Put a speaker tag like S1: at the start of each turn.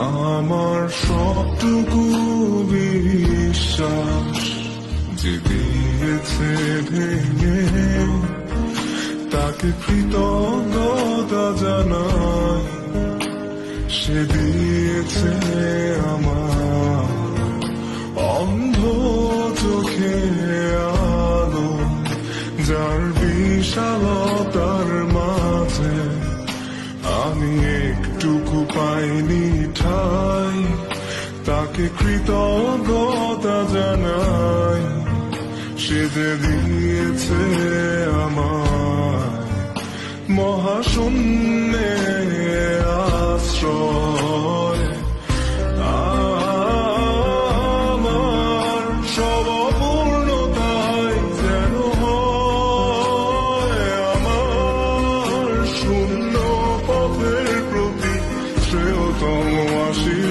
S1: আমার সবটুকু বিশ্বাস যে দিয়েছে ভেঙে, তাকে কৃতজ্ঞতা জানাই। সে দিয়েছে আমার অন্ধ চোখে আলো, যার বিশালতার মাঝে আমি একটুকু পাইনি ঠাই। তাকে কৃতজ্ঞতা জানাই। সে যে দিয়েছে আমায় মহাশূন্যে আশ্রয়। আমার সব অপূর্ণতায় যেন হয় আমার শূন্য পথের প্রতি শ্রেয়তম আশীর্বাদ।